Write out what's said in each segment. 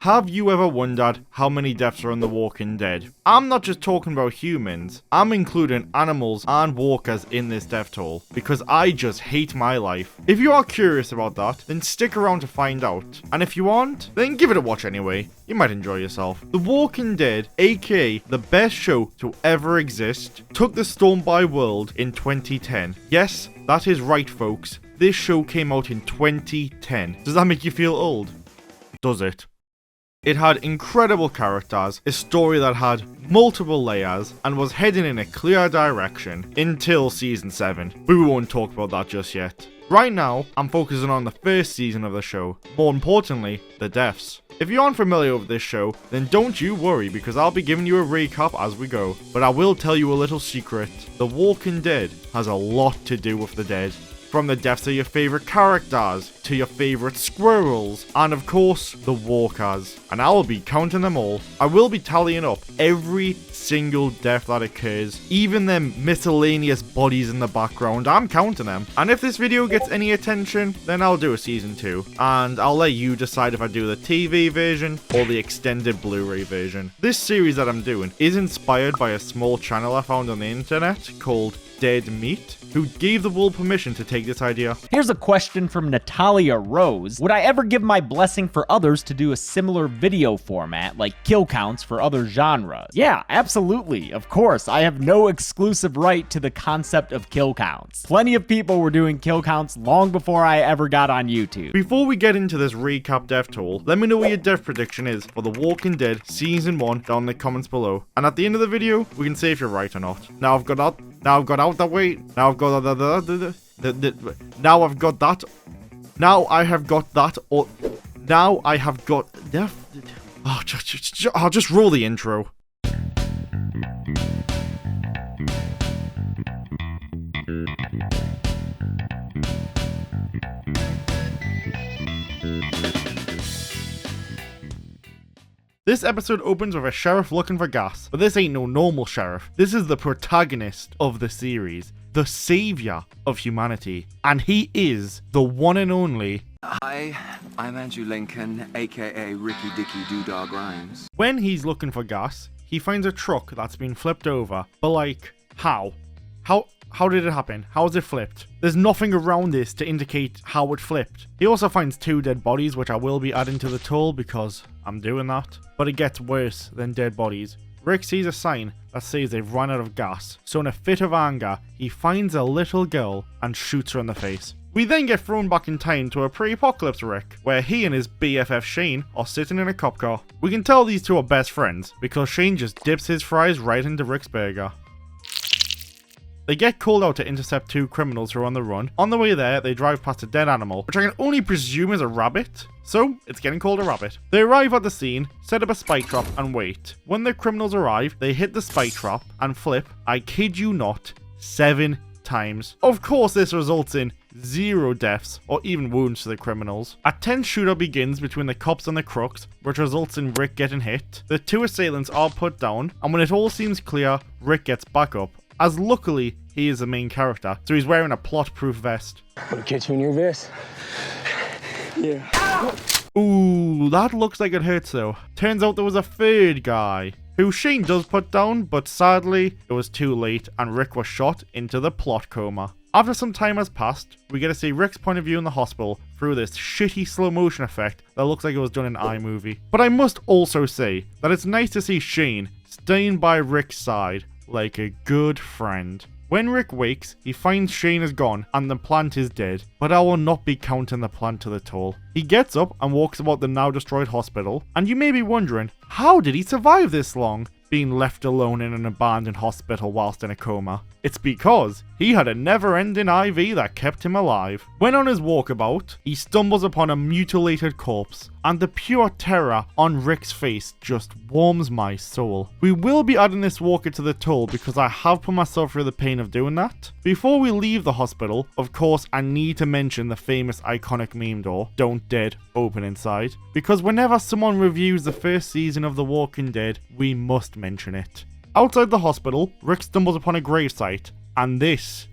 Have you ever wondered how many deaths are in The Walking Dead? I'm not just talking about humans, I'm including animals and walkers in this death toll, because I just hate my life. If you are curious about that, then stick around to find out. And if you aren't, then give it a watch anyway. You might enjoy yourself. The Walking Dead, aka the best show to ever exist, took the storm by world in 2010. Yes, that is right, folks. This show came out in 2010. Does that make you feel old? Does it? It had incredible characters, a story that had multiple layers, and was heading in a clear direction until season 7. But we won't talk about that just yet. Right now, I'm focusing on the first season of the show. More importantly, the deaths. If you aren't familiar with this show, then don't you worry, because I'll be giving you a recap as we go. But I will tell you a little secret. The Walking Dead has a lot to do with the dead. From the deaths of your favourite characters, to your favourite squirrels, and of course, the walkers. And I will be counting them all. I will be tallying up every single death that occurs, even them miscellaneous bodies in the background. I'm counting them. And if this video gets any attention, then I'll do a season 2. And I'll let you decide if I do the TV version or the extended Blu-ray version. This series that I'm doing is inspired by a small channel I found on the internet called Dead Meat, who gave the world permission to take this idea. Here's a question from Natalia Rose. Would I ever give my blessing for others to do a similar video format, like kill counts for other genres? Yeah, absolutely. Of course, I have no exclusive right to the concept of kill counts. Plenty of people were doing kill counts long before I ever got on YouTube. Before we get into this recap death toll, let me know what your death prediction is for The Walking Dead Season 1 down in the comments below. And at the end of the video, we can see if you're right or not. Now I've got out that way. Now I've got now I've got that. Now I have got that. Or now I have got. I'll just roll the intro. This episode opens with a sheriff looking for gas, but this ain't no normal sheriff. This is the protagonist of the series, the savior of humanity, and he is the one and only. Hi, I'm Andrew Lincoln, aka Ricky Dicky Doodog Rhymes. When he's looking for gas, he finds a truck that's been flipped over, but like, how? How did it happen? How is it flipped? There's nothing around this to indicate how it flipped. He also finds 2 dead bodies, which I will be adding to the toll because I'm doing that. But it gets worse than dead bodies. Rick sees a sign that says they've run out of gas, so in a fit of anger, he finds a little girl and shoots her in the face. We then get thrown back in time to a pre-apocalypse Rick, where he and his BFF Shane are sitting in a cop car. We can tell these two are best friends, because Shane just dips his fries right into Rick's burger. They get called out to intercept 2 criminals who are on the run. On the way there, they drive past a dead animal, which I can only presume is a rabbit. So, it's getting called a rabbit. They arrive at the scene, set up a spike trap, and wait. When the criminals arrive, they hit the spike trap and flip, I kid you not, 7 times. Of course, this results in 0 deaths or even wounds to the criminals. A tense shootout begins between the cops and the crooks, which results in Rick getting hit. The 2 assailants are put down, and when it all seems clear, Rick gets back up. As luckily, he is the main character, so he's wearing a plot-proof vest. Wanna catch you in your vest? Yeah. Ooh, that looks like it hurts though. Turns out there was a 3rd guy, who Shane does put down, but sadly, it was too late and Rick was shot into the plot coma. After some time has passed, we get to see Rick's point of view in the hospital through this shitty slow motion effect that looks like it was done in iMovie. But I must also say that it's nice to see Shane staying by Rick's side like a good friend. When Rick wakes, he finds Shane is gone and the plant is dead, but I will not be counting the plant to the toll. He gets up and walks about the now destroyed hospital, and you may be wondering, how did he survive this long, being left alone in an abandoned hospital whilst in a coma? It's because he had a never-ending IV that kept him alive. When on his walkabout, he stumbles upon a mutilated corpse, and the pure terror on Rick's face just warms my soul. We will be adding this walker to the toll because I have put myself through the pain of doing that. Before we leave the hospital, of course I need to mention the famous iconic meme door, "Don't Dead, Open Inside," because whenever someone reviews the first season of The Walking Dead, we must mention it. Outside the hospital, Rick stumbles upon a gravesite, and this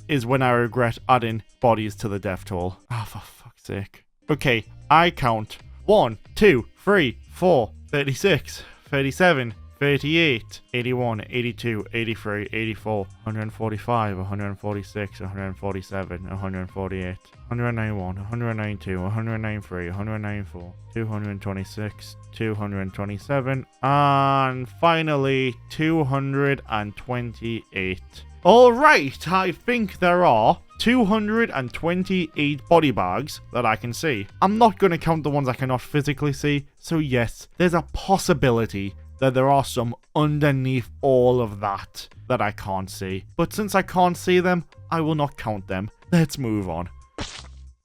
is when I regret adding bodies to the death toll. Ah, for fuck's sake. Okay, I count 1, 2, 33, 34, 36, 37, 38, 81, 82, 83, 84, 145, 146, 147, 148, 191, 192, 193, 194, 226, 227, and finally 228. Alright, I think there are 228 body bags that I can see. I'm not going to count the ones I cannot physically see, so yes, there's a possibility that there are some underneath all of that I can't see. But since I can't see them, I will not count them. Let's move on.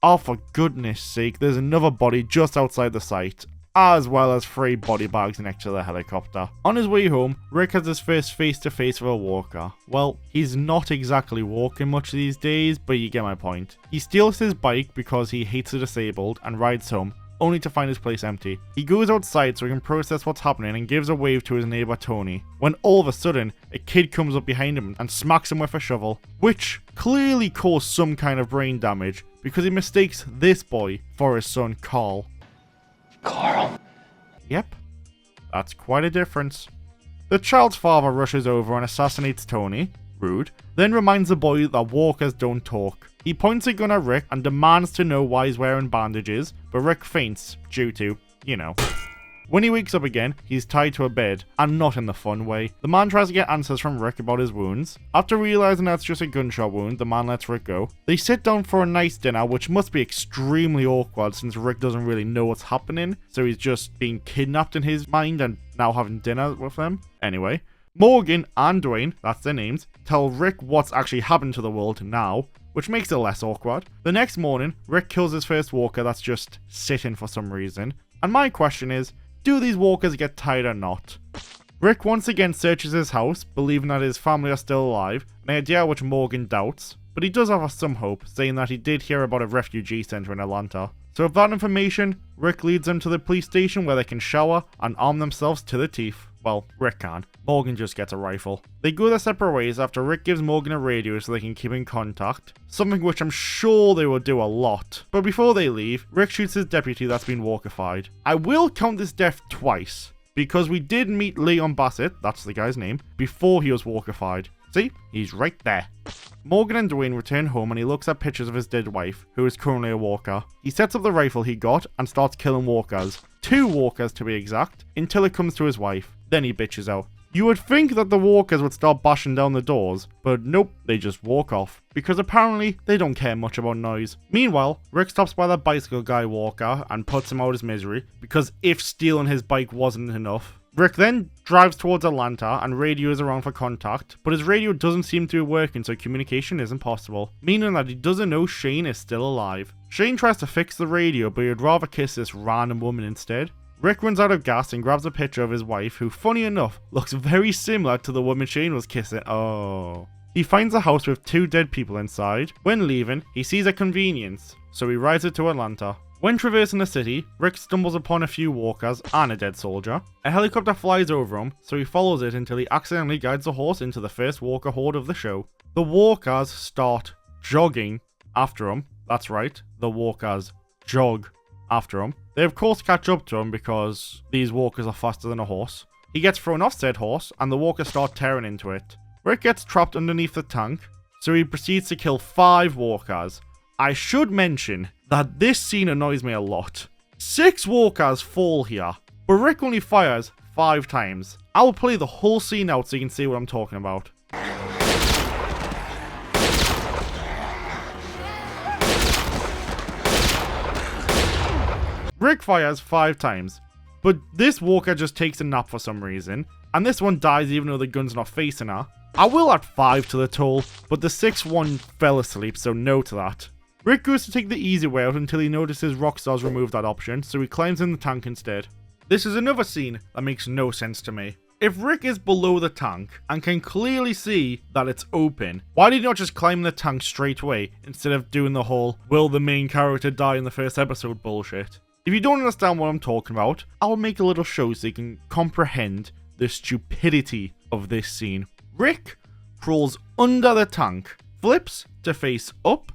Oh, for goodness sake, there's another body just outside the site, as well as 3 body bags next to the helicopter. On his way home, Rick has his first face-to-face with a walker. Well, he's not exactly walking much these days, but you get my point. He steals his bike because he hates the disabled and rides home, only to find his place empty. He goes outside so he can process what's happening and gives a wave to his neighbor Tony, when all of a sudden, a kid comes up behind him and smacks him with a shovel, which clearly caused some kind of brain damage because he mistakes this boy for his son Carl. Carl. Yep, that's quite a difference. The child's father rushes over and assassinates Tony, rude, then reminds the boy that walkers don't talk. He points a gun at Rick and demands to know why he's wearing bandages, but Rick faints due to, you know. When he wakes up again, he's tied to a bed, and not in the fun way. The man tries to get answers from Rick about his wounds. After realizing that's just a gunshot wound, the man lets Rick go. They sit down for a nice dinner, which must be extremely awkward since Rick doesn't really know what's happening, so he's just being kidnapped in his mind and now having dinner with them. Anyway, Morgan and Dwayne, that's their names, tell Rick what's actually happened to the world now, which makes it less awkward. The next morning, Rick kills his first walker that's just sitting for some reason. And my question is, do these walkers get tired or not? Rick once again searches his house, believing that his family are still alive, an idea which Morgan doubts, but he does have some hope, saying that he did hear about a refugee center in Atlanta. So with that information, Rick leads them to the police station where they can shower and arm themselves to the teeth. Well, Rick can. Morgan just gets a rifle. They go their separate ways after Rick gives Morgan a radio so they can keep in contact, something which I'm sure they will do a lot. But before they leave, Rick shoots his deputy that's been walkified. I will count this death twice, because we did meet Leon Bassett, that's the guy's name, before he was walkified. See? He's right there. Morgan and Dwayne return home and he looks at pictures of his dead wife, who is currently a walker. He sets up the rifle he got and starts killing walkers. 2 walkers to be exact, until it comes to his wife. Then he bitches out. You would think that the walkers would start bashing down the doors, but nope, they just walk off. Because apparently, they don't care much about noise. Meanwhile, Rick stops by the bicycle guy walker and puts him out his misery, because if stealing his bike wasn't enough. Rick then drives towards Atlanta and radios around for contact, but his radio doesn't seem to be working, so communication isn't possible, meaning that he doesn't know Shane is still alive. Shane tries to fix the radio, but he'd rather kiss this random woman instead. Rick runs out of gas and grabs a picture of his wife, who, funny enough, looks very similar to the woman Shane was kissing. Oh. He finds a house with 2 dead people inside. When leaving, he sees a convenience, so he rides it to Atlanta. When traversing the city, Rick stumbles upon a few walkers and a dead soldier. A helicopter flies over him, so he follows it until he accidentally guides the horse into the first walker horde of the show. The walkers start jogging after him. That's right, the walkers jog after him. They of course catch up to him because these walkers are faster than a horse. He gets thrown off said horse and the walkers start tearing into it. Rick gets trapped underneath the tank, so he proceeds to kill 5 walkers. I should mention that this scene annoys me a lot. 6 walkers fall here, but Rick only fires 5 times. I will play the whole scene out so you can see what I'm talking about. Rick fires 5 times, but this walker just takes a nap for some reason, and this one dies even though the gun's not facing her. I will add 5 to the total, but the 6th one fell asleep, so no to that. Rick goes to take the easy way out until he notices Rockstar's removed that option, so he climbs in the tank instead. This is another scene that makes no sense to me. If Rick is below the tank and can clearly see that it's open, why did he not just climb the tank straight away instead of doing the whole will the main character die in the first episode bullshit? If you don't understand what I'm talking about, I'll make a little show so you can comprehend the stupidity of this scene. Rick crawls under the tank, flips to face up,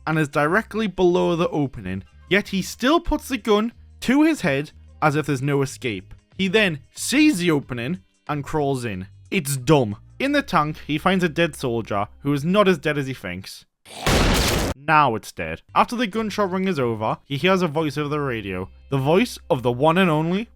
and is directly below the opening, yet he still puts the gun to his head as if there's no escape. He then sees the opening and crawls in. It's dumb. In the tank, he finds a dead soldier who is not as dead as he thinks. Now it's dead. After the gunshot ring is over, he hears a voice over the radio. The voice of the one and only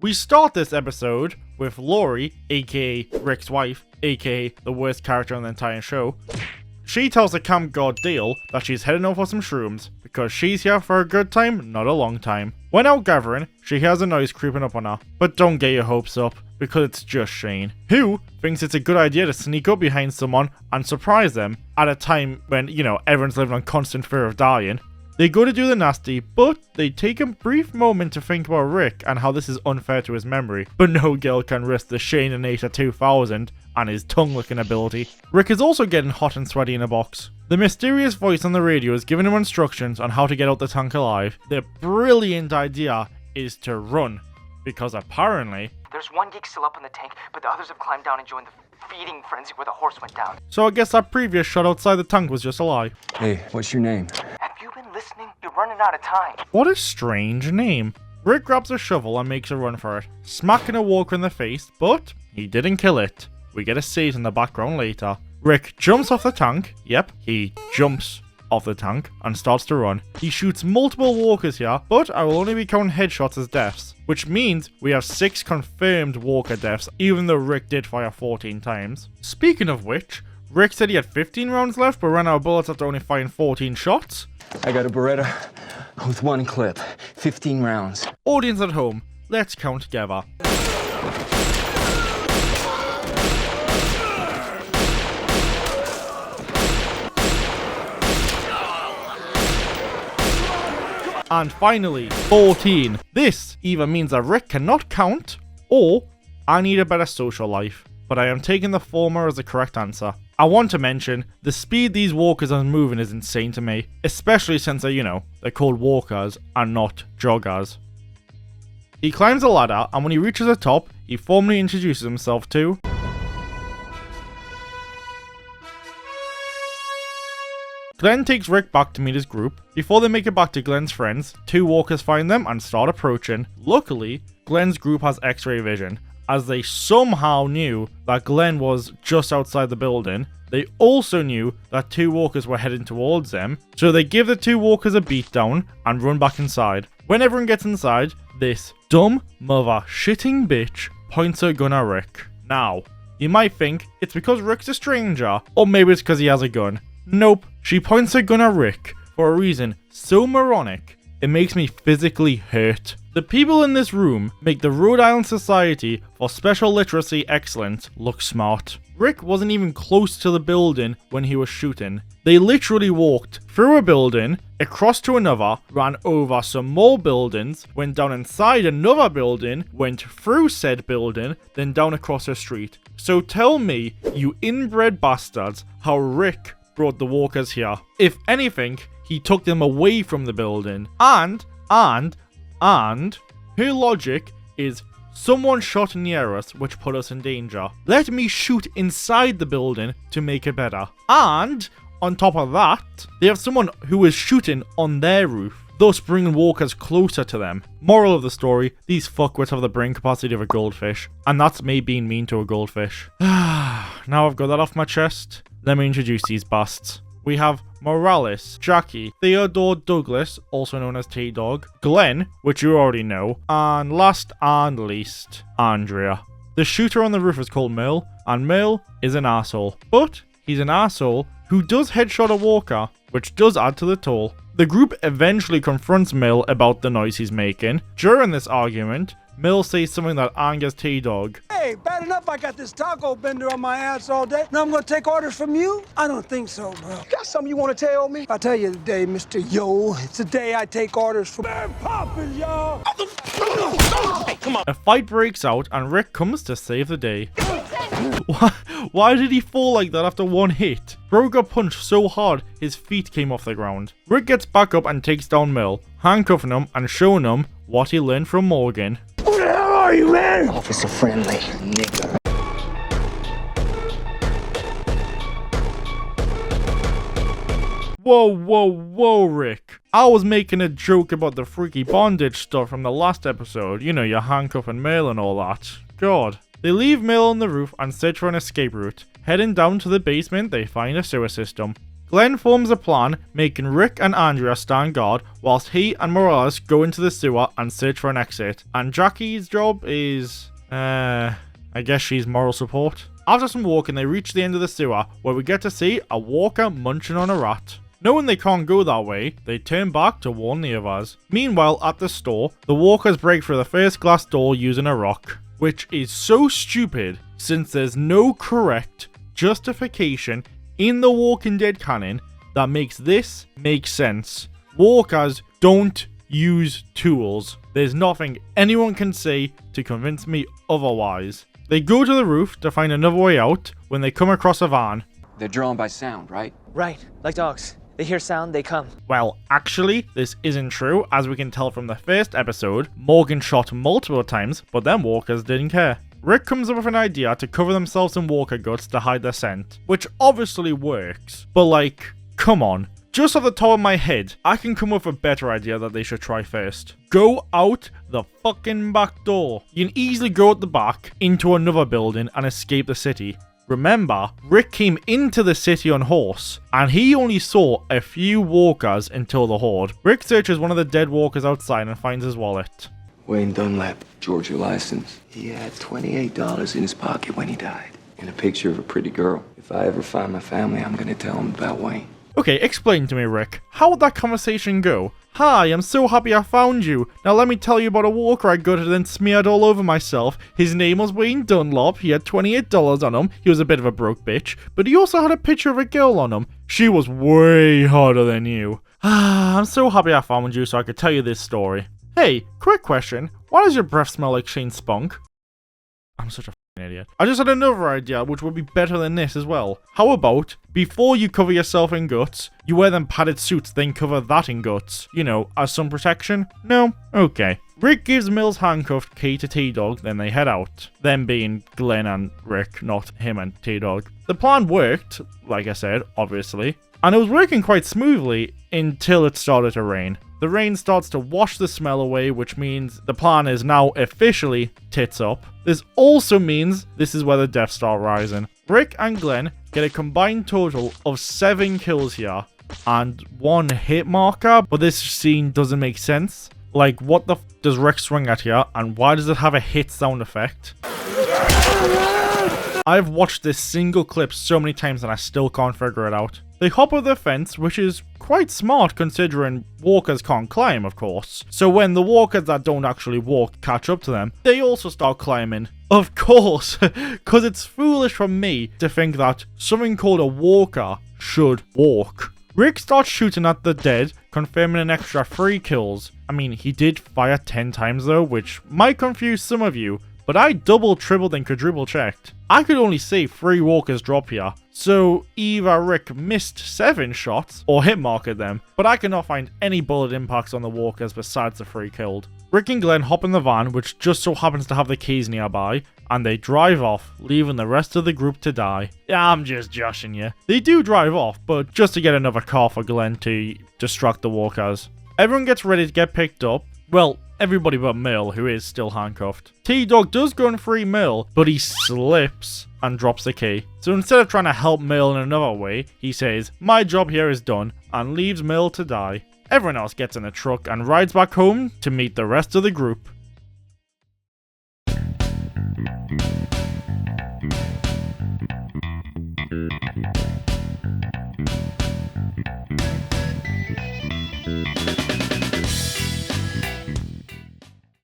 We start this episode with Laurie, aka Rick's wife, aka the worst character on the entire show. She tells the camp guard Dale that she's heading out for some shrooms because she's here for a good time, not a long time. When out gathering, she hears a noise creeping up on her, but don't get your hopes up because it's just Shane, who thinks it's a good idea to sneak up behind someone and surprise them at a time when, everyone's living on constant fear of dying. They go to do the nasty, but they take a brief moment to think about Rick and how this is unfair to his memory. But no girl can risk the Shane and Nata 2000 and his tongue-licking ability. Rick is also getting hot and sweaty in a box. The mysterious voice on the radio is giving him instructions on how to get out the tank alive. Their brilliant idea is to run, because apparently there's one geek still up in the tank, but the others have climbed down and joined the feeding frenzy where the horse went down. So I guess that previous shot outside the tank was just a lie. Hey, what's your name? Have you been listening? You're running out of time. What a strange name. Rick grabs a shovel and makes a run for it, smacking a walker in the face, but he didn't kill it. We get a siege in the background later. Rick jumps off the tank. Yep, he jumps off the tank and starts to run. He shoots multiple walkers here, but I will only be counting headshots as deaths, which means we have 6 confirmed walker deaths, even though Rick did fire 14 times. Speaking of which, Rick said he had 15 rounds left, but ran out of bullets after only firing 14 shots. I got a Beretta with 1 clip, 15 rounds. Audience at home, let's count together. And finally, 14. This either means that Rick cannot count, or I need a better social life. But I am taking the former as the correct answer. I want to mention, the speed these walkers are moving is insane to me. Especially since they're called walkers and not joggers. He climbs a ladder, and when he reaches the top, he formally introduces himself to Glenn takes Rick back to meet his group. Before they make it back to Glenn's friends, 2 walkers find them and start approaching. Luckily, Glenn's group has X-ray vision, as they somehow knew that Glenn was just outside the building. They also knew that 2 walkers were heading towards them, so they give the 2 walkers a beatdown and run back inside. When everyone gets inside, this dumb mother shitting bitch points her gun at Rick. Now, you might think it's because Rick's a stranger, or maybe it's because he has a gun. Nope, she points her gun at Rick for a reason so moronic, it makes me physically hurt. The people in this room make the Rhode Island Society for Special Literacy Excellence look smart. Rick wasn't even close to the building when he was shooting. They literally walked through a building, across to another, ran over some more buildings, went down inside another building, went through said building, then down across the street. So tell me, you inbred bastards, how Rick brought the walkers here. If anything, he took them away from the building. And her logic is someone shot near us which put us in danger. Let me shoot inside the building to make it better. And on top of that, they have someone who is shooting on their roof, thus bringing walkers closer to them. Moral of the story, these fuckwits have the brain capacity of a goldfish. And that's me being mean to a goldfish. Now I've got that off my chest, let me introduce these basts. We have Morales, Jackie, Theodore Douglas, also known as T-Dog, Glenn, which you already know, and last and least, Andrea. The shooter on the roof is called Merle, and Merle is an asshole. But he's an asshole who does headshot a walker, which does add to the toll. The group eventually confronts Merle about the noise he's making. During this argument, Merle says something that angers T-Dog. Hey, bad enough I got this taco bender on my ass all day. Now I'm gonna take orders from you? I don't think so, bro. Got something you wanna tell me? I'll tell you today, Mr. Yo. It's the day I take orders from Mary Poppins, y'all. Hey, come on. A fight breaks out and Rick comes to save the day. Why did he fall like that after one hit? Bro got punched so hard his feet came off the ground. Rick gets back up and takes down Merle, handcuffing him and showing him what he learned from Morgan. Who the hell are are you, man? Officer friendly, nigga. Whoa, whoa, whoa, Rick. I was making a joke about the freaky bondage stuff from the last episode. You know, your handcuff and Merle and all that. God. They leave Merle on the roof and search for an escape route. Heading down to the basement, they find a sewer system. Glenn forms a plan, making Rick and Andrea stand guard, whilst he and Morales go into the sewer and search for an exit. And Jackie's job is... I guess she's moral support. After some walking, they reach the end of the sewer, where we get to see a walker munching on a rat. Knowing they can't go that way, they turn back to warn the others. Meanwhile, at the store, the walkers break through the first glass door using a rock, which is so stupid since there's no correct justification in the Walking Dead canon that makes this make sense. Walkers don't use tools. There's nothing anyone can say to convince me otherwise. They go to the roof to find another way out when they come across a van. They're drawn by sound, right? Right, like dogs. They hear sound, they come. Well, actually, this isn't true, as we can tell from the first episode. Morgan shot multiple times, but them walkers didn't care. Rick comes up with an idea to cover themselves in walker guts to hide their scent, which obviously works, but like, come on. Just off the top of my head, I can come up with a better idea that they should try first. Go out the fucking back door. You can easily go out the back into another building and escape the city. Remember, Rick came into the city on horse, and he only saw a few walkers until the horde. Rick searches one of the dead walkers outside and finds his wallet. Wayne Dunlap, Georgia license. He had $28 in his pocket when he died, and a picture of a pretty girl. If I ever find my family, I'm gonna tell them about Wayne. Okay, explain to me, Rick. How would that conversation go? Hi, I'm so happy I found you. Now let me tell you about a walker I gutted and smeared all over myself. His name was Wayne Dunlop. He had $28 on him. He was a bit of a broke bitch, but he also had a picture of a girl on him. She was way hotter than you. I'm so happy I found you so I could tell you this story. Hey, quick question. Why does your breath smell like Shane Spunk? I'm such a idiot. I just had another idea which would be better than this as well. How about, before you cover yourself in guts, you wear them padded suits, then cover that in guts? You know, as some protection? No? Okay. Rick gives Mills handcuffed key to T-Dog, then they head out. Them being Glenn and Rick, not him and T-Dog. The plan worked, like I said, obviously. And it was working quite smoothly until it started to rain. The rain starts to wash the smell away, which means the plan is now officially tits up. This also means this is where the deaths start rising. Rick and Glenn get a combined total of 7 kills here and 1 hit marker, but this scene doesn't make sense. Like, what the f does Rick swing at here, and why does it have a hit sound effect? I've watched this single clip so many times and I still can't figure it out. They hop over the fence, which is quite smart considering walkers can't climb, of course. So when the walkers that don't actually walk catch up to them, they also start climbing. Of course, because it's foolish for me to think that something called a walker should walk. Rick starts shooting at the dead, confirming an extra 3 kills. I mean, he did fire 10 times though, which might confuse some of you, but I double, tripled, and quadruple checked. I could only see 3 walkers drop here, so either Rick missed 7 shots or hit marked them, but I cannot find any bullet impacts on the walkers besides the 3 killed. Rick and Glenn hop in the van, which just so happens to have the keys nearby, and they drive off, leaving the rest of the group to die. Yeah, I'm just joshing you. They do drive off, but just to get another car for Glenn to distract the walkers. Everyone gets ready to get picked up. Well, everybody but Merle, who is still handcuffed. T-Dog does go and free Merle, but he slips and drops the key. So instead of trying to help Merle in another way, he says, "My job here is done," and leaves Merle to die. Everyone else gets in a truck and rides back home to meet the rest of the group.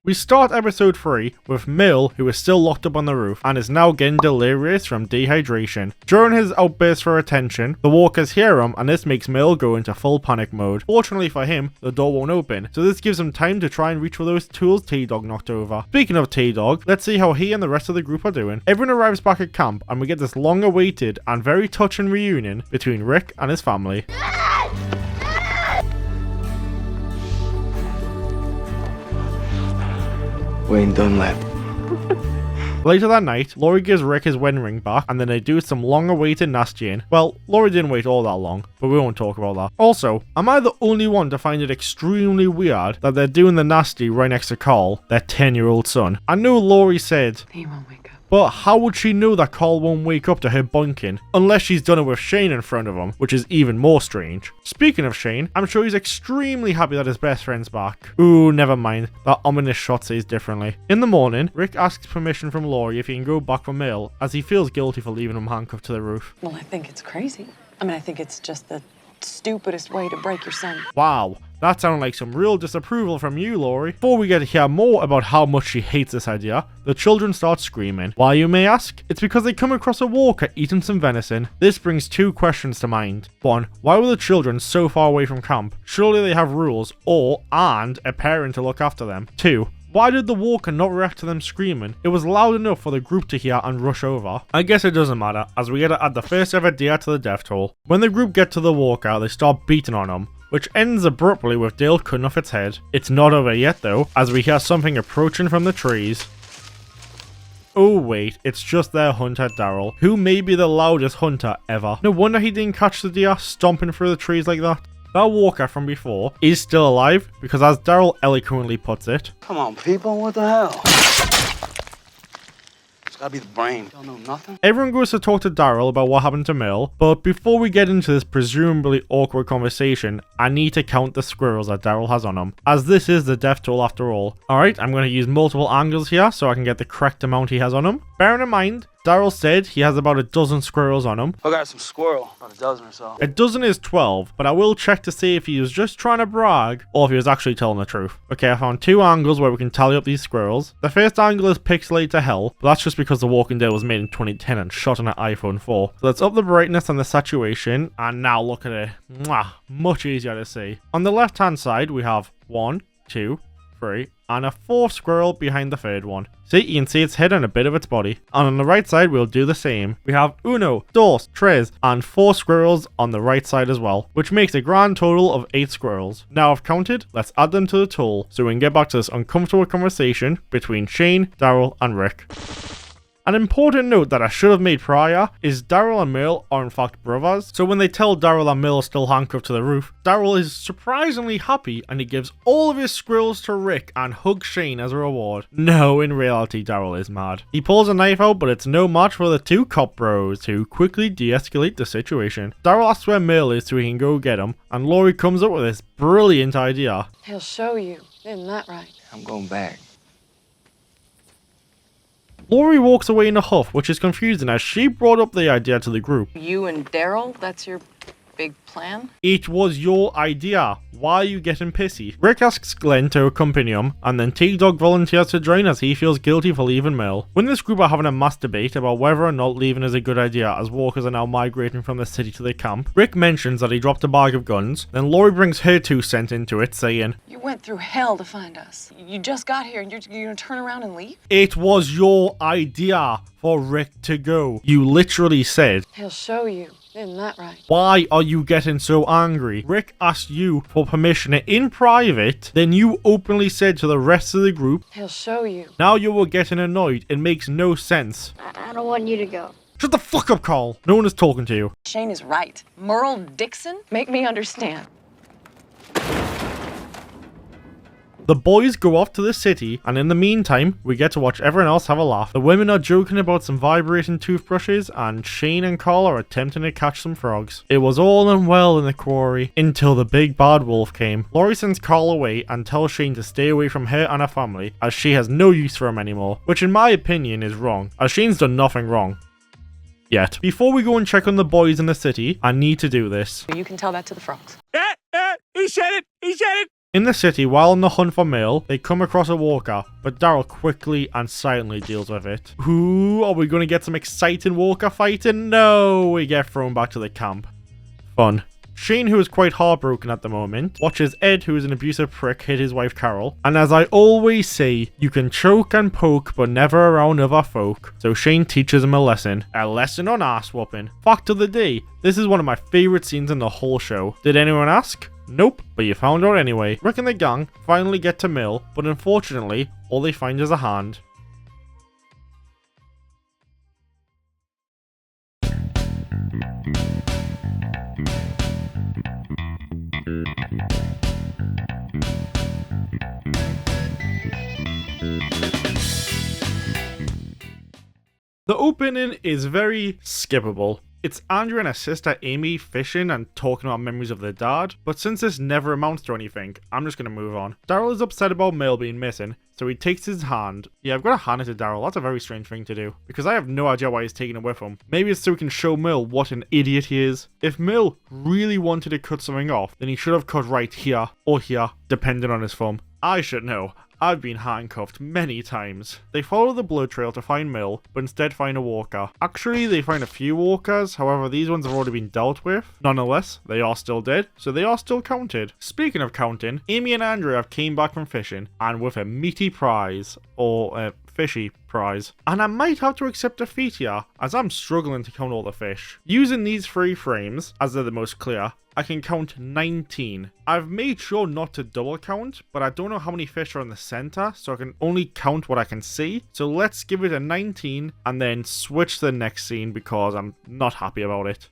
We start episode 3 with Merle, who is still locked up on the roof and is now getting delirious from dehydration. During his outburst for attention, the walkers hear him and this makes Merle go into full panic mode. Fortunately for him, the door won't open, so this gives him time to try and reach for those tools T-Dog knocked over. Speaking of T-Dog, let's see how he and the rest of the group are doing. Everyone arrives back at camp and we get this long awaited and very touching reunion between Rick and his family. Wayne Dunlap, Later that night, Laurie gives Rick his wedding ring back, and then they do some long-awaited nastying. Well, Laurie didn't wait all that long, but we won't talk about that. Also, am I the only one to find it extremely weird that they're doing the nasty right next to Carl, their 10-year-old son? I know Laurie said, He won't wake up. but how would she know that Carl won't wake up to her bonking? Unless she's done it with Shane in front of him, which is even more strange. Speaking of Shane, I'm sure he's extremely happy that his best friend's back. Ooh, never mind. That ominous shot says differently. In the morning, Rick asks permission from Laurie if he can go back for Merle, as he feels guilty for leaving him handcuffed to the roof. Well, I think it's crazy. I mean, I think it's just the stupidest way to break your son. Wow, that sounded like some real disapproval from you, Laurie. Before we get to hear more about how much she hates this idea, the children start screaming. Why, you may ask? It's because they come across a walker eating some venison. This brings two questions to mind. One, why were the children so far away from camp? Surely they have rules, and a parent to look after them. Two, why did the walker not react to them screaming? It was loud enough for the group to hear and rush over. I guess it doesn't matter, as we get to add the first ever deer to the death toll. When the group get to the walker, they start beating on him, which ends abruptly with Dale cutting off its head. It's not over yet though, as we hear something approaching from the trees. Oh wait, it's just their hunter Daryl, who may be the loudest hunter ever. No wonder he didn't catch the deer stomping through the trees like that. That walker from before is still alive, because as Daryl eloquently puts it, come on, people, what the hell? It's gotta be the brain. Don't know nothing. Everyone goes to talk to Daryl about what happened to Merle, but before we get into this presumably awkward conversation, I need to count the squirrels that Daryl has on him, as this is the death toll after all. Alright, I'm going to use multiple angles here so I can get the correct amount he has on him. Bearing in mind, Daryl said he has about a dozen squirrels on him. I got some squirrel, about a dozen or so. A dozen is 12, but I will check to see if he was just trying to brag or if he was actually telling the truth. Okay, I found two angles where we can tally up these squirrels. The first angle is pixelated to hell, but that's just because The Walking Dead was made in 2010 and shot on an iPhone 4. So let's up the brightness and the saturation, and now look at it. Mwah, much easier to see. On the left hand side, we have 1, 2, 3, and a fourth squirrel behind the third one. See, you can see its head and a bit of its body. And on the right side, we'll do the same. We have uno, dos, tres, and 4 squirrels on the right side as well, which makes a grand total of 8 squirrels. Now I've counted, let's add them to the total, so we can get back to this uncomfortable conversation between Shane, Daryl, and Rick. An important note that I should have made prior is Daryl and Merle are in fact brothers, so when they tell Daryl and Merle are still handcuffed to the roof, Daryl is surprisingly happy and he gives all of his squirrels to Rick and hugs Shane as a reward. No, in reality Daryl is mad. He pulls a knife out, but it's no match for the two cop bros who quickly de-escalate the situation. Daryl asks where Merle is so he can go get him, and Laurie comes up with this brilliant idea. He'll show you, isn't that right? I'm going back. Laurie walks away in a huff, which is confusing as she brought up the idea to the group. You and Daryl, that's your big plan? It was your idea. Why are you getting pissy? Rick asks Glenn to accompany him, and then T-Dog volunteers to join as he feels guilty for leaving Merle. When this group are having a mass debate about whether or not leaving is a good idea as walkers are now migrating from the city to the camp, Rick mentions that he dropped a bag of guns, then Laurie brings her 2 cents into it, saying, You went through hell to find us. You just got here and you're gonna turn around and leave? it was your idea for Rick to go. You literally said, He'll show you, isn't that right? why are you getting so angry? Rick asked you for permission in private, then you openly said to the rest of the group, He'll show you. now you were getting annoyed. It makes no sense. I don't want you to go. Shut the fuck up, Carl. No one is talking to you. Shane is right. Merle Dixon? Make me understand. The boys go off to the city, and in the meantime, we get to watch everyone else have a laugh. The women are joking about some vibrating toothbrushes, and Shane and Carl are attempting to catch some frogs. It was all well in the quarry, until the big bad wolf came. Laurie sends Carl away and tells Shane to stay away from her and her family, as she has no use for him anymore, which in my opinion is wrong, as Shane's done nothing wrong. Yet. Before we go and check on the boys in the city, I need to do this. You can tell that to the frogs. He said it! He said it! In the city, while on the hunt for Merle, they come across a walker, but Daryl quickly and silently deals with it. Ooh, are we going to get some exciting walker fighting? No, we get thrown back to the camp. Fun. Shane, who is quite heartbroken at the moment, watches Ed, who is an abusive prick, hit his wife Carol. And as I always say, you can choke and poke, but never around other folk. So Shane teaches him a lesson. A lesson on ass whooping. Fact of the day, this is one of my favourite scenes in the whole show. Did anyone ask? Nope, but you found out anyway. Rick and the gang finally get to Merle, but unfortunately, all they find is a hand. The opening is very skippable. It's Andrew and his sister Amy fishing and talking about memories of their dad, but since this never amounts to anything, I'm just gonna move on. Daryl is upset about Merle being missing, so he takes his hand. Yeah, I've got to hand it to Daryl. That's a very strange thing to do, because I have no idea why he's taking it with him. Maybe it's so he can show Merle what an idiot he is. If Merle really wanted to cut something off, then he should have cut right here or here, depending on his thumb. I should know. I've been handcuffed many times. They follow the blood trail to find Merle, but instead find a walker. Actually, they find a few walkers, however these ones have already been dealt with. Nonetheless, they are still dead, so they are still counted. Speaking of counting, Amy and Andrew have came back from fishing, and with a meaty prize, or a fishy prize. And I might have to accept defeat here, as I'm struggling to count all the fish. Using these 3 frames, as they're the most clear, I can count 19. I've made sure not to double count, but I don't know how many fish are in the center, so I can only count what I can see. So let's give it a 19 and then switch to the next scene because I'm not happy about it.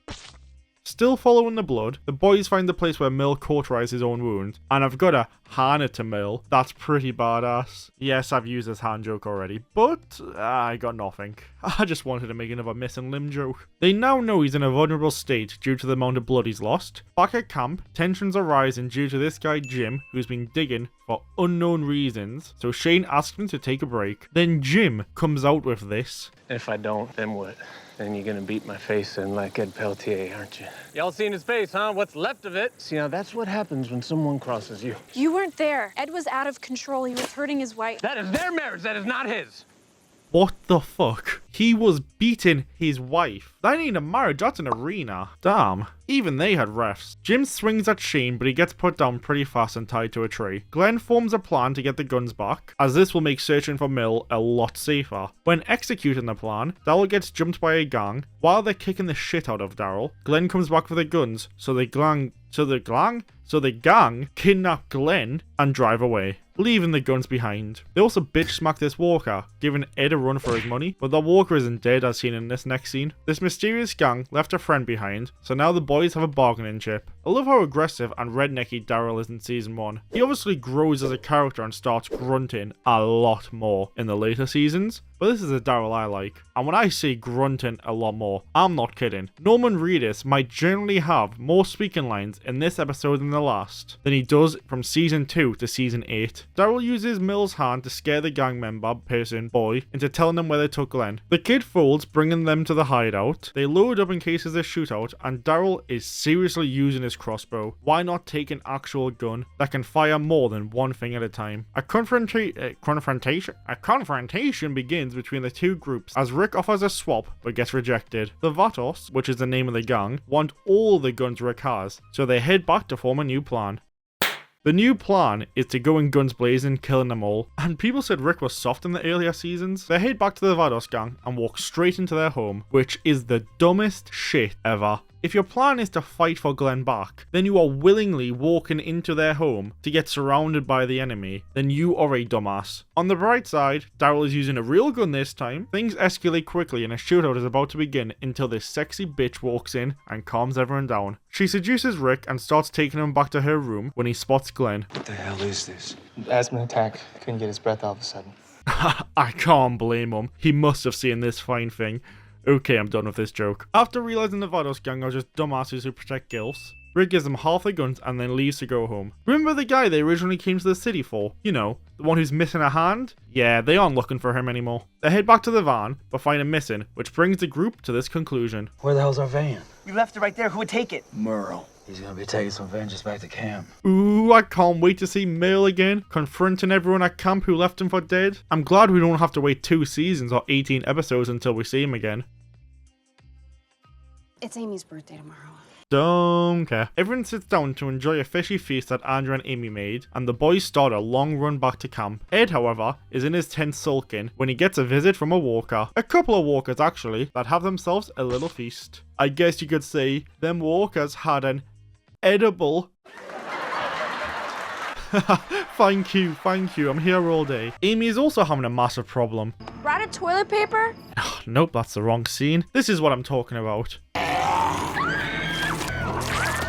Still following the blood, the boys find the place where Merle cauterized his own wound, and I've got to hand it to Merle. That's pretty badass. Yes, I've used this hand joke already, but I got nothing. I just wanted to make another missing limb joke. They now know he's in a vulnerable state due to the amount of blood he's lost. Back at camp, tensions are rising due to this guy Jim, who's been digging for unknown reasons, so Shane asks him to take a break. Then Jim comes out with this. If I don't, then what? Then you're gonna beat my face in like Ed Peltier, aren't you? Y'all seen his face, huh? What's left of it? See, now that's what happens when someone crosses you. You weren't there. Ed was out of control. He was hurting his wife. That is their marriage. That is not his. What the fuck? He was beating his wife. That ain't a marriage, that's an arena. Damn. Even they had refs. Jim swings at Shane, but he gets put down pretty fast and tied to a tree. Glenn forms a plan to get the guns back, as this will make searching for Merle a lot safer. When executing the plan, Daryl gets jumped by a gang. While they're kicking the shit out of Daryl, Glenn comes back with the guns, so the gang kidnap Glenn and drive away, leaving the guns behind. They also bitch smack this walker, giving Ed a run for his money, but the walker isn't dead as seen in this next scene. This mysterious gang left a friend behind, so now the boys have a bargaining chip. I love how aggressive and rednecky Daryl is in season 1. He obviously grows as a character and starts grunting a lot more in the later seasons, but this is a Daryl I like. And when I say grunting a lot more, I'm not kidding. Norman Reedus might generally have more speaking lines in this episode than the last than he does from season 2 to season 8. Daryl uses Merle's hand to scare the gang member, boy, into telling them where they took Glenn. The kid folds, bringing them to the hideout. They load up in case there's a shootout, and Daryl is seriously using his crossbow. Why not take an actual gun that can fire more than one thing at a time? A confrontation begins between the two groups as Rick offers a swap but gets rejected. The Vatos, which is the name of the gang, want all the guns Rick has, so they head back to form a new plan. The new plan is to go in guns blazing, killing them all, and people said Rick was soft in the earlier seasons. They head back to the Vados gang and walk straight into their home, which is the dumbest shit ever. If your plan is to fight for Glenn back, then you are willingly walking into their home to get surrounded by the enemy, then you are a dumbass. On the bright side, Daryl is using a real gun this time. Things escalate quickly and a shootout is about to begin until this sexy bitch walks in and calms everyone down. She seduces Rick and starts taking him back to her room when he spots Glenn. What the hell is this? Asthma attack. Couldn't get his breath all of a sudden. I can't blame him. He must have seen this fine thing. Okay, I'm done with this joke. After realizing the Vados gang are just dumbasses who protect gilfs, Rick gives them half the guns and then leaves to go home. Remember the guy they originally came to the city for? You know, the one who's missing a hand? Yeah, they aren't looking for him anymore. They head back to the van, but find him missing, which brings the group to this conclusion. Where the hell's our van? We left it right there. Who would take it? Merle. He's gonna be taking some vengeance back to camp. Ooh, I can't wait to see Merle again, confronting everyone at camp who left him for dead. I'm glad we don't have to wait 2 seasons or 18 episodes until we see him again. It's Amy's birthday tomorrow. Don't care. Everyone sits down to enjoy a fishy feast that Andrew and Amy made, and the boys start a long run back to camp. Ed, however, is in his tent sulking when he gets a visit from a walker. A couple of walkers, actually, that have themselves a little feast. I guess you could say them walkers had an edible. Thank you, I'm here all day. Amy is also having a massive problem. Brought a toilet paper? Nope, that's the wrong scene. This is what I'm talking about.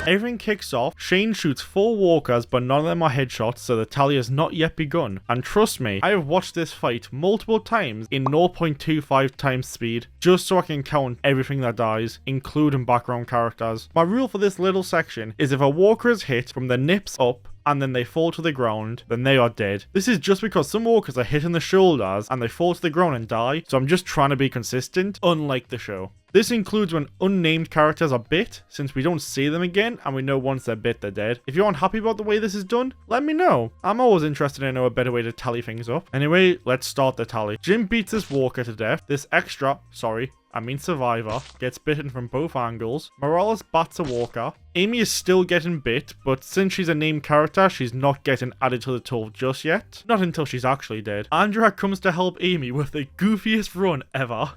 Everything kicks off. Shane shoots 4 walkers, but none of them are headshots, so the tally has not yet begun. And trust me, I have watched this fight multiple times in 0.25 times speed, just so I can count everything that dies, including background characters. My rule for this little section is if a walker is hit from the nips up, and then they fall to the ground, then they are dead. This is just because some walkers are hit in the shoulders and they fall to the ground and die, so I'm just trying to be consistent, unlike the show. This includes when unnamed characters are bit, since we don't see them again, and we know once they're bit, they're dead. If you're unhappy about the way this is done, let me know. I'm always interested to know a better way to tally things up. Anyway, let's start the tally. Jim beats this walker to death. This survivor, gets bitten from both angles. Morales bats a walker. Amy is still getting bit, but since she's a named character, she's not getting added to the toll just yet. Not until she's actually dead. Andrea comes to help Amy with the goofiest run ever.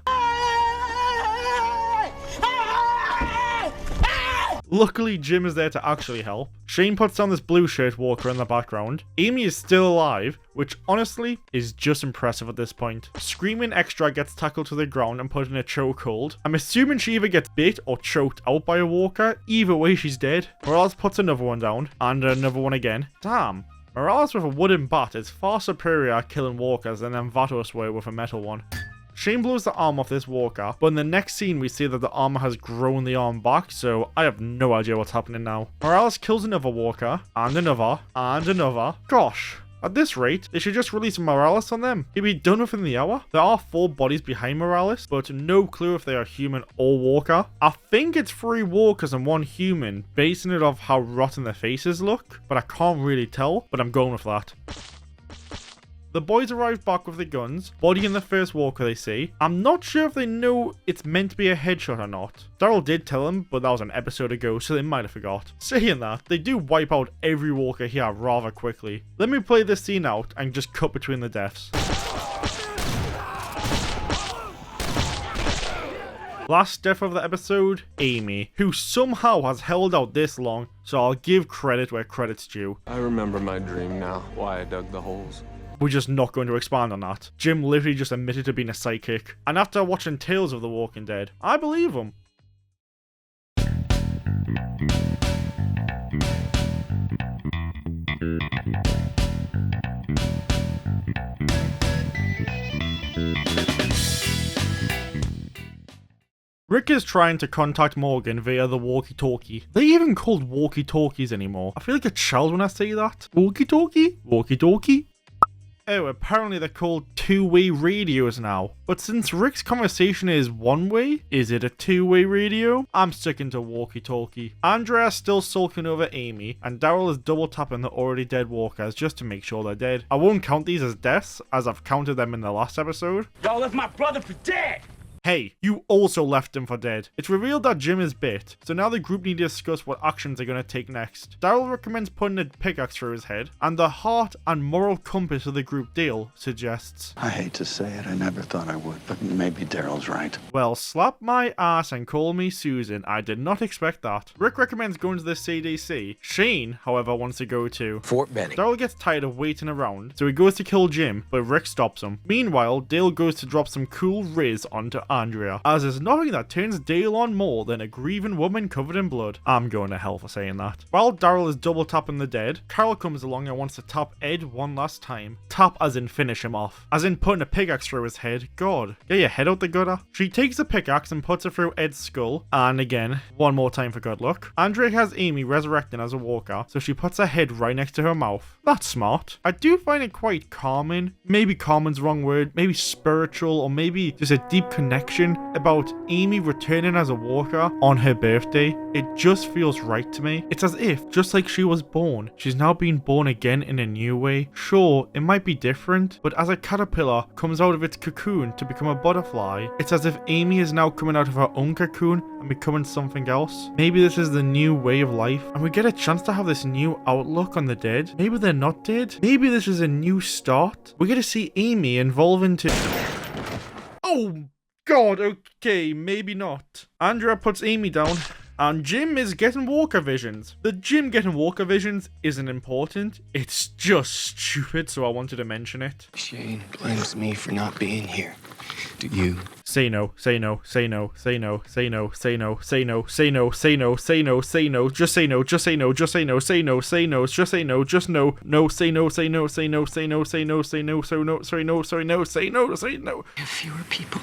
Luckily, Jim is there to actually help. Shane puts down this blue shirt walker in the background. Amy is still alive, which honestly is just impressive at this point. Screaming Extra gets tackled to the ground and put in a chokehold. I'm assuming she either gets bit or choked out by a walker. Either way, she's dead. Morales puts another one down, and another one again. Damn. Morales with a wooden bat is far superior at killing walkers than Vatos were with a metal one. Shane blows the arm off this walker, but in the next scene we see that the armor has grown the arm back, so I have no idea what's happening now. Morales kills another walker, and another, and another. Gosh, at this rate, they should just release Morales on them. He'd be done within the hour. There are 4 bodies behind Morales, but no clue if they are human or walker. I think it's 3 walkers and 1 human, basing it off how rotten their faces look, but I can't really tell, but I'm going with that. The boys arrive back with the guns, bodying the first walker they see. I'm not sure if they know it's meant to be a headshot or not. Daryl did tell them, but that was an episode ago, so they might have forgot. Saying that, they do wipe out every walker here rather quickly. Let me play this scene out and just cut between the deaths. Last death of the episode, Amy, who somehow has held out this long, so I'll give credit where credit's due. I remember my dream now, why I dug the holes. We're just not going to expand on that. Jim literally just admitted to being a psychic. And after watching Tales of the Walking Dead, I believe him. Rick is trying to contact Morgan via the walkie-talkie. They even called walkie-talkies anymore. I feel like a child when I say that. Walkie-talkie? Walkie-talkie? Oh, apparently they're called two-way radios now. But since Rick's conversation is one-way, is it a two-way radio? I'm sticking to walkie-talkie. Andrea's still sulking over Amy, and Daryl is double-tapping the already dead walkers just to make sure they're dead. I won't count these as deaths, as I've counted them in the last episode. Y'all left my brother for dead! Hey, you also left him for dead. It's revealed that Jim is bit, so now the group need to discuss what actions they're going to take next. Daryl recommends putting a pickaxe through his head, and the heart and moral compass of the group Dale suggests, I hate to say it, I never thought I would, but maybe Daryl's right. Well, slap my ass and call me Susan, I did not expect that. Rick recommends going to the CDC. Shane, however, wants to go to Fort Benning. Daryl gets tired of waiting around, so he goes to kill Jim, but Rick stops him. Meanwhile, Dale goes to drop some cool riz onto Andrea, as there's nothing that turns Dale on more than a grieving woman covered in blood. I'm going to hell for saying that. While Daryl is double tapping the dead, Carol comes along and wants to tap Ed one last time. Tap as in finish him off. As in putting a pickaxe through his head. God, get your head out the gutter. She takes the pickaxe and puts it through Ed's skull, and again, one more time for good luck. Andrea has Amy resurrecting as a walker, so she puts her head right next to her mouth. That's smart. I do find it quite calming. Maybe calming's the wrong word, maybe spiritual, or maybe just a deep connection about Amy returning as a walker on her birthday. It just feels right to me. It's as if, just like she was born, she's now being born again in a new way. Sure, it might be different, but as a caterpillar comes out of its cocoon to become a butterfly, it's as if Amy is now coming out of her own cocoon and becoming something else. Maybe this is the new way of life, and we get a chance to have this new outlook on the dead. Maybe they're not dead. Maybe this is a new start. We get to see Amy evolve into... Oh! God, okay, maybe not. Andrea puts Amy down. And Jim is getting walker visions. The Jim getting walker visions isn't important. It's just stupid, so I wanted to mention it. Shane blames me for not being here. Do you? Say no, say no, say no, say no, say no, say no, say no, say no, say no, say no, say no, just say no, just say no, just say no, say no, say no, just say no, just no, no, say no, say no, say no, say no, say no, say no, say no, say no, say no, say no, say no. We have fewer people.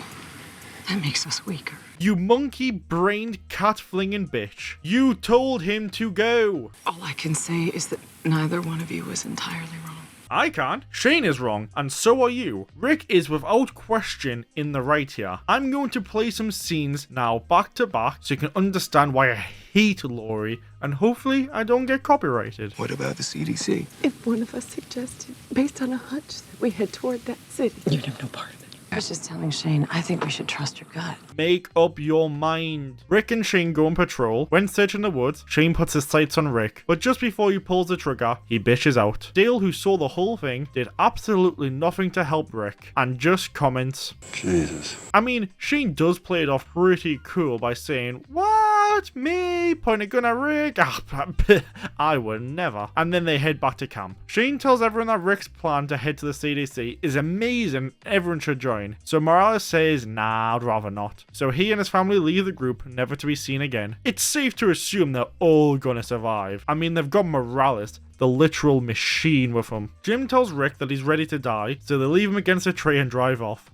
That makes us weaker. You monkey-brained cat-flinging bitch. You told him to go. All I can say is that neither one of you was entirely wrong. I can't. Shane is wrong, and so are you. Rick is without question in the right here. I'm going to play some scenes now back to back so you can understand why I hate Laurie, and hopefully I don't get copyrighted. What about the CDC? If one of us suggested, based on a hunch, that we head toward that city, you'd have no part of it. I was just telling Shane, I think we should trust your gut. Make up your mind. Rick and Shane go on patrol. When searching the woods, Shane puts his sights on Rick, but just before he pulls the trigger, he bitches out. Dale, who saw the whole thing, did absolutely nothing to help Rick, and just comments, Jesus. I mean, Shane does play it off pretty cool by saying, "What? Me? Point a gun at Rick? I would never." And then they head back to camp. Shane tells everyone that Rick's plan to head to the CDC is amazing, everyone should join. So Morales says, nah, I'd rather not. So he and his family leave the group, never to be seen again. It's safe to assume they're all gonna survive. I mean, they've got Morales, the literal machine, with them. Jim tells Rick that he's ready to die, so they leave him against a tree and drive off.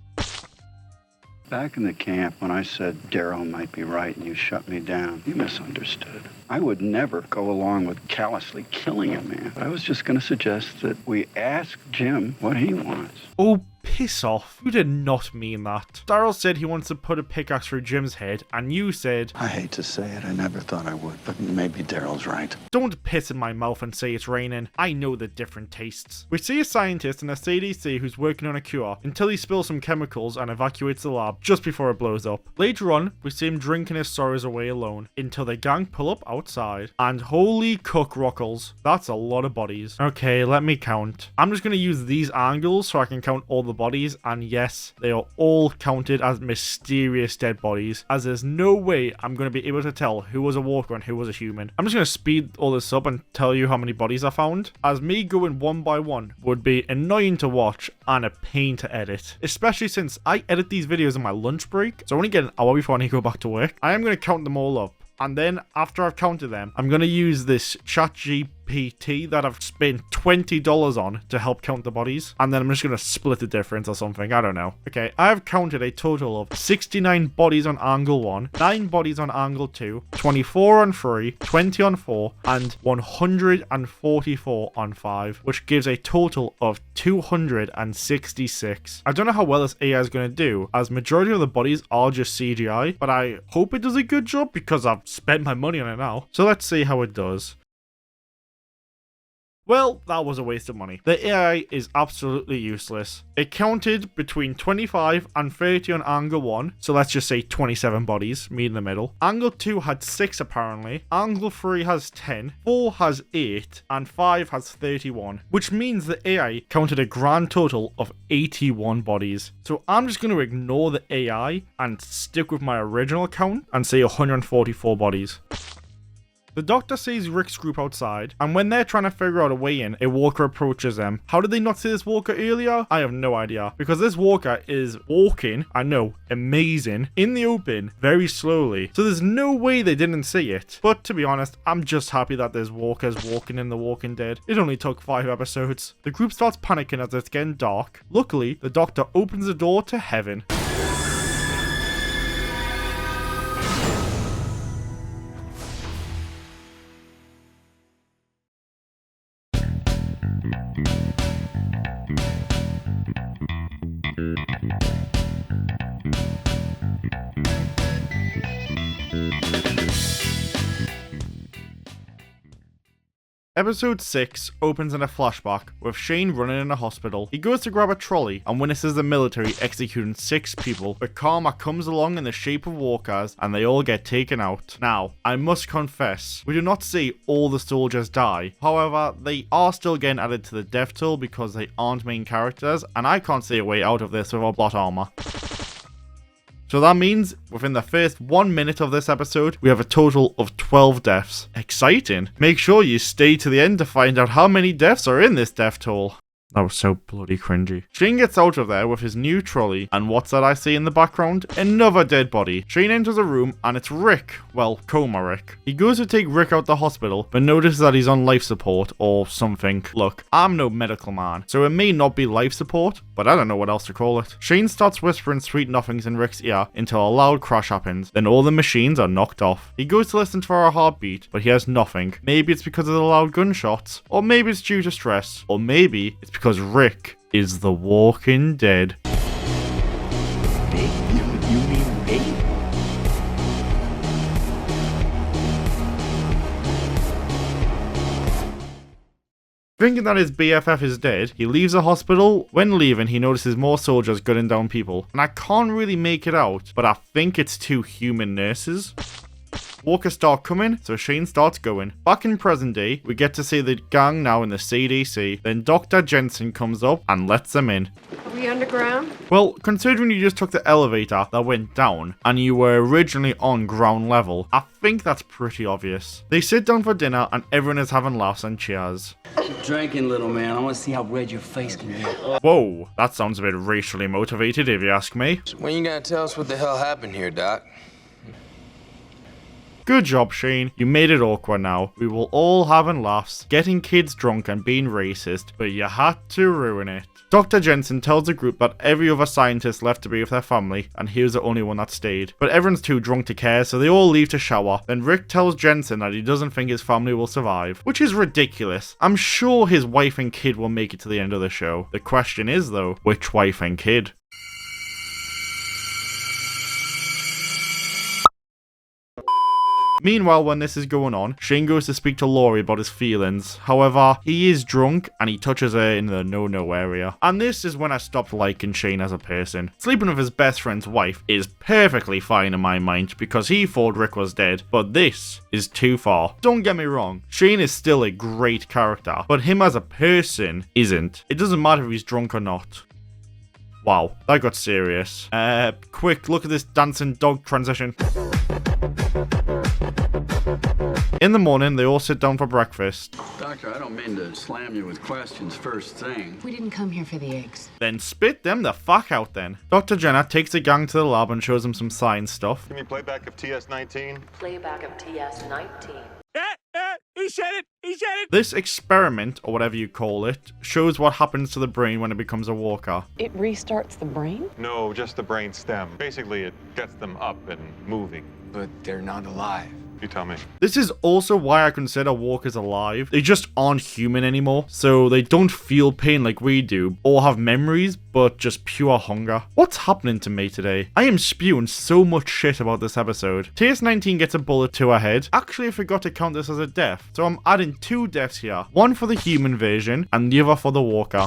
Back in the camp, when I said Daryl might be right and you shut me down, you misunderstood. I would never go along with callously killing a man. I was just going to suggest that we ask Jim what he wants. Oh, piss off. You did not mean that. Daryl said he wants to put a pickaxe through Jim's head, and you said, I hate to say it, I never thought I would, but maybe Daryl's right. Don't piss in my mouth and say it's raining. I know the different tastes. We see a scientist in the CDC who's working on a cure until he spills some chemicals and evacuates the lab just before it blows up. Later on, we see him drinking his sorrows away alone until the gang pull up outside. And holy cook rockles, that's a lot of bodies. Okay, let me count. I'm just going to use these angles so I can count all the bodies, and yes, they are all counted as mysterious dead bodies, as there's no way I'm going to be able to tell who was a walker and who was a human. I'm just going to speed all this up and tell you how many bodies I found, as me going one by one would be annoying to watch and a pain to edit, especially since I edit these videos on my lunch break, so I only get an hour before I need to go back to work. I am going to count them all up. And then, after I've counted them, I'm going to use this ChatGPT that I've spent $20 on to help count the bodies. And then I'm just going to split the difference or something. I don't know. Okay, I have counted a total of 69 bodies on angle 1, 9 bodies on angle 2, 24 on 3, 20 on 4, and 144 on 5, which gives a total of 266. I don't know how well this AI is going to do, as majority of the bodies are just CGI, but I hope it does a good job because I've spent my money on it now. So let's see how it does. Well, that was a waste of money. The AI is absolutely useless. It counted between 25 and 30 on angle 1, so let's just say 27 bodies, me in the middle. Angle 2 had 6 apparently, angle 3 has 10, 4 has 8, and 5 has 31, which means the AI counted a grand total of 81 bodies. So I'm just going to ignore the AI and stick with my original count and say 144 bodies. The doctor sees Rick's group outside, and when they're trying to figure out a way in, a walker approaches them. How did they not see this walker earlier? I have no idea, because this walker is walking, I know, amazing, in the open, very slowly, so there's no way they didn't see it. But to be honest, I'm just happy that there's walkers walking in The Walking Dead. It only took 5 episodes. The group starts panicking as it's getting dark. Luckily, the doctor opens the door to heaven. Episode 6 opens in a flashback with Shane running in a hospital. He goes to grab a trolley and witnesses the military executing 6 people, but karma comes along in the shape of walkers and they all get taken out. Now, I must confess, we do not see all the soldiers die. However, they are still getting added to the death toll because they aren't main characters, and I can't see a way out of this without plot armor. So that means within the first 1 minute of this episode, we have a total of 12 deaths. Exciting. Make sure you stay to the end to find out how many deaths are in this death toll. That was so bloody cringy. Shane gets out of there with his new trolley, and what's that I see in the background? Another dead body. Shane enters a room, and it's Rick. Well, coma Rick. He goes to take Rick out the hospital, but notices that he's on life support, or something. Look, I'm no medical man, so it may not be life support, but I don't know what else to call it. Shane starts whispering sweet nothings in Rick's ear until a loud crash happens. Then all the machines are knocked off. He goes to listen for a heartbeat, but he has nothing. Maybe it's because of the loud gunshots, or maybe it's due to stress, or maybe it's because Rick is the Walking Dead. Me? You mean me? Thinking that his BFF is dead, he leaves the hospital. When leaving, he notices more soldiers gunning down people. And I can't really make it out, but I think it's 2 human nurses. Walkers start coming, so Shane starts going. Back in present day, we get to see the gang now in the CDC. Then Dr. Jensen comes up and lets them in. Are we underground? Well, considering you just took the elevator that went down, and you were originally on ground level, I think that's pretty obvious. They sit down for dinner, and everyone is having laughs and cheers. Keep drinking, little man. I want to see how red your face can get. Whoa, that sounds a bit racially motivated if you ask me. When you gonna tell us what the hell happened here, Doc? Good job, Shane. You made it awkward now. We were all having laughs, getting kids drunk and being racist, but you had to ruin it. Dr. Jensen tells the group that every other scientist left to be with their family, and he was the only one that stayed. But everyone's too drunk to care, so they all leave to shower. Then Rick tells Jensen that he doesn't think his family will survive, which is ridiculous. I'm sure his wife and kid will make it to the end of the show. The question is, though, which wife and kid? Meanwhile, when this is going on, Shane goes to speak to Laurie about his feelings. However, he is drunk and he touches her in the no-no area. And this is when I stopped liking Shane as a person. Sleeping with his best friend's wife is perfectly fine in my mind because he thought Rick was dead, but this is too far. Don't get me wrong, Shane is still a great character, but him as a person isn't. It doesn't matter if he's drunk or not. Wow, that got serious. Quick, look at this dancing dog transition. In the morning, they all sit down for breakfast. Doctor, I don't mean to slam you with questions first thing. We didn't come here for the eggs. Then spit them the fuck out then. Dr. Jenner takes the gang to the lab and shows them some science stuff. Give me playback of TS-19. Playback of TS-19. He said it! He said it! This experiment, or whatever you call it, shows what happens to the brain when it becomes a walker. It restarts the brain? No, just the brain stem. Basically, it gets them up and moving. But they're not alive. You tell me. This is also why I consider walkers alive. They just aren't human anymore, so they don't feel pain like we do, or have memories, but just pure hunger. What's happening to me today? I am spewing so much shit about this episode. TS-19 gets a bullet to her head. Actually, I forgot to count this as a death, so I'm adding 2 deaths here. One for the human version, and the other for the walker.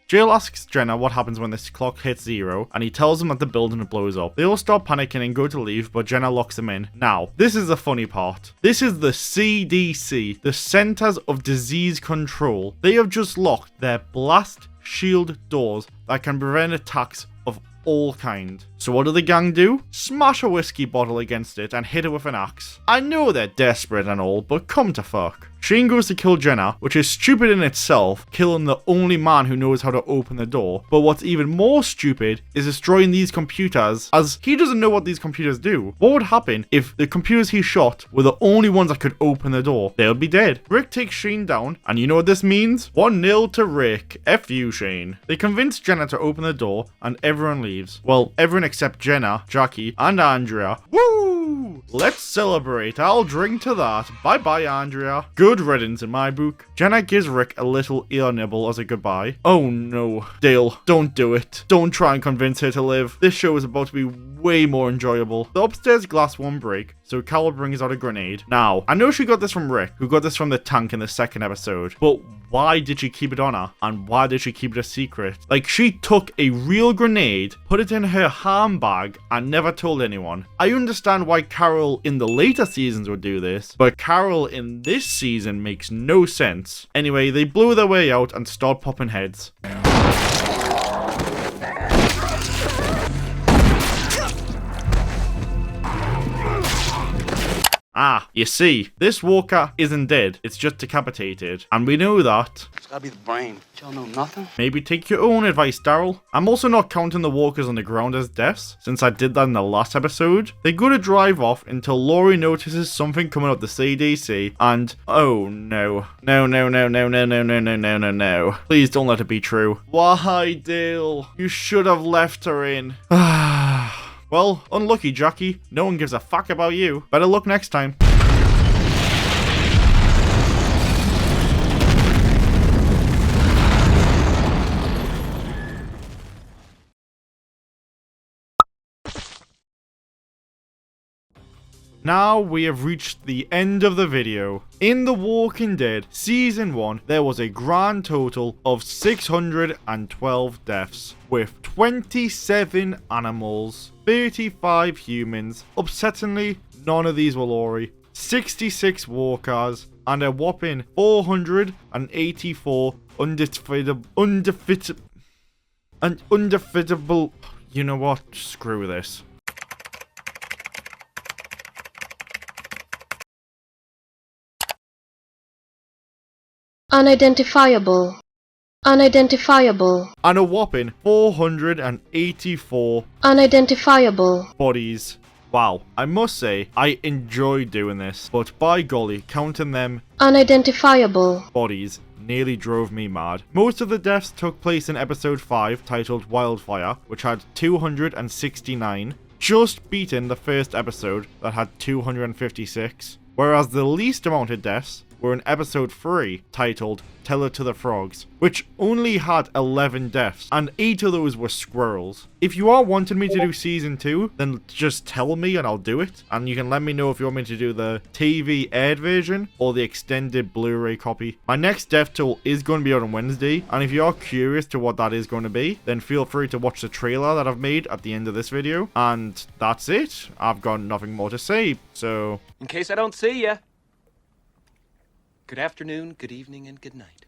Jill asks Jenna what happens when this clock hits 0, and he tells them that the building blows up. They all start panicking and go to leave, but Jenna locks them in. Now, this is the funny part. This is the CDC, the Centers of Disease Control. They have just locked their blast shield doors that can prevent attacks of all kind. So what do the gang do? Smash a whiskey bottle against it and hit it with an axe. I know they're desperate and all, but come to fuck. Shane goes to kill Jenna, which is stupid in itself, killing the only man who knows how to open the door. But what's even more stupid is destroying these computers, as he doesn't know what these computers do. What would happen if the computers he shot were the only ones that could open the door? They would be dead. Rick takes Shane down, and you know what this means? 1-0 to Rick. F you, Shane. They convince Jenna to open the door, and everyone leaves. Well, everyone except Jenna, Jackie, and Andrea. Woo! Let's celebrate. I'll drink to that. Bye-bye, Andrea. Good riddance in my book. Jenna gives Rick a little ear nibble as a goodbye. Oh no. Dale, don't do it. Don't try and convince her to live. This show is about to be way more enjoyable. The upstairs glass won't break, so Carol brings out a grenade. Now, I know she got this from Rick, who got this from the tank in the second episode, but why did she keep it on her? And why did she keep it a secret? Like, she took a real grenade, put it in her handbag, and never told anyone. I understand why Carol in the later seasons would do this, but Carol in this season makes no sense. Anyway, they blow their way out and start popping heads. Ah, you see, this walker isn't dead, it's just decapitated. And we know that. It's gotta be the brain. Y'all know nothing? Maybe take your own advice, Daryl. I'm also not counting the walkers on the ground as deaths, since I did that in the last episode. They go to drive off until Laurie notices something coming up the CDC, and oh no. No. Please don't let it be true. Why, Dale? You should have left her in. Well, unlucky, Jackie. No one gives a fuck about you. Better luck next time. Now we have reached the end of the video. In The Walking Dead Season 1, there was a grand total of 612 deaths, with 27 animals, 35 humans, upsettingly, none of these were Laurie, 66 walkers, and a whopping 484 undefeatable. You know what? Screw this. Unidentifiable. And a whopping 484 unidentifiable bodies. Wow, I must say, I enjoyed doing this, but by golly, counting them unidentifiable bodies nearly drove me mad. Most of the deaths took place in episode 5, titled Wildfire, which had 269, just beating the first episode that had 256, whereas the least amount of deaths were in episode 3, titled Tell It to the Frogs, which only had 11 deaths, and 8 of those were squirrels. If you are wanting me to do season 2, then just tell me and I'll do it, and you can let me know if you want me to do the TV aired version or the extended Blu-ray copy. My next death toll is going to be out on Wednesday, and if you are curious to what that is going to be, then feel free to watch the trailer that I've made at the end of this video, and that's it. I've got nothing more to say, so... In case I don't see ya. Good afternoon, good evening, and good night.